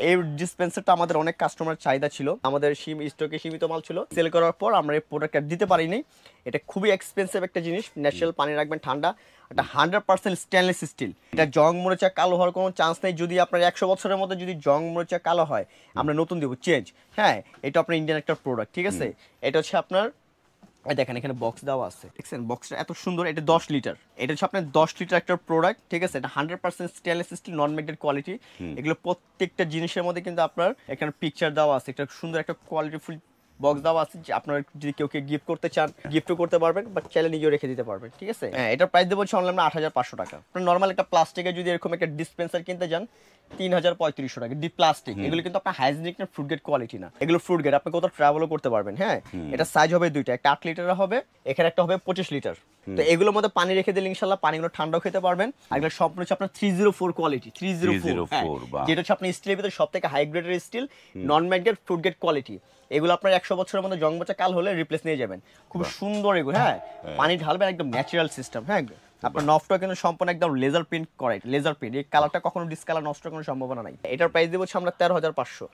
এই ডিসপেন্সারটা আমাদের অনেক কাস্টমার চাহিদা ছিল, আমাদের স্টকে সীমিত মাল ছিল। সেল করার পর আমরা এই প্রোডাক্টটা দিতে পারিনি। এটা খুবই এক্সপেন্সিভ একটা জিনিস, ন্যাচারাল পানি রাখবেন ঠান্ডা, এটা 100% স্টেনলেস স্টিল। এটা জং মরিচা কালো হওয়ার কোনো চান্স নেই। যদি আপনার 100 বছরের মধ্যে যদি জং মরিচা কালো হয়, আমরা নতুন দেবো, চেঞ্জ। হ্যাঁ, এটা আপনার ইন্ডিয়ান একটা প্রোডাক্ট, ঠিক আছে। এটা হচ্ছে আপনার, দেখেন এখানে বক্স দেওয়া আছে, দেখছেন বক্সটা এত সুন্দর। এটা 10 লিটার, এটা হচ্ছে আপনার 10 লিটার একটা প্রোডাক্ট, ঠিক আছে। এটা 100% স্টেনলেস স্টিল, নন মেগনেট কোয়ালিটি। এগুলো প্রত্যেকটা জিনিসের মধ্যে কিন্তু আপনার এখানে পিকচার দেওয়া আছে, একটা সুন্দর একটা কোয়ালিটিফুল বক্স দেওয়া আছে, যে আপনারা যদি কেউ গিফট করতে চান গিফটও করতে পারবেন, বা চাইলে নিজেও রেখে দিতে পারবেন, ঠিক আছে। হ্যাঁ, এটার প্রাইস দেবো হচ্ছে অনলাইনে 8,500 টাকা। আপনার নর্মাল একটা প্লাস্টিকের যদি এরকম একটা ডিসপেন্সার কিনতে যান 3,3500 টাকা। ডি প্লাস্টিক, এগুলো কিন্তু আপনার হাইজিনিক না, ফ্রুট গেট কোয়ালিটি না, এগুলো ফ্রুট গেট, আপনি কোথাও ট্রাভেলও করতে পারবেন। হ্যাঁ, এটা সাইজ হবে দুইটা, একটা 8 লিটার হবে, এখানে একটা হবে 25 লিটার। তো এগুলোর মধ্যে পানি রেখে দিলে ইনশাল্লাহ পানিগুলো ঠান্ডাও খেতে পারবেন। আর এগুলো সম্পূর্ণ হচ্ছে আপনার 304 কোয়ালিটি, 304, যেটা হচ্ছে আপনার স্টিলের ভিতরে সব থেকে হাই গ্রেডের স্টিল, নন ম্যাগনেট, ফ্রুট গেট কোয়ালিটি। এগুলো আপনার 100 বছরের মধ্যে জং পচা কাল হলে রিপ্লেস নিয়ে যাবেন। খুব সুন্দর এগুলো। হ্যাঁ, পানি ঢালবেন, একদম ন্যাচারাল সিস্টেম। হ্যাঁ, আপনার নফটটা কিন্তু সম্পূর্ণ একদম লেজার প্রিন্ট করে, লেজার প্রিন্ট। এই কালারটা কখনো ডিসকালার নষ্ট কোনো সম্ভাবনা নাই। এটার প্রাইস দেবো আমরা 13,500।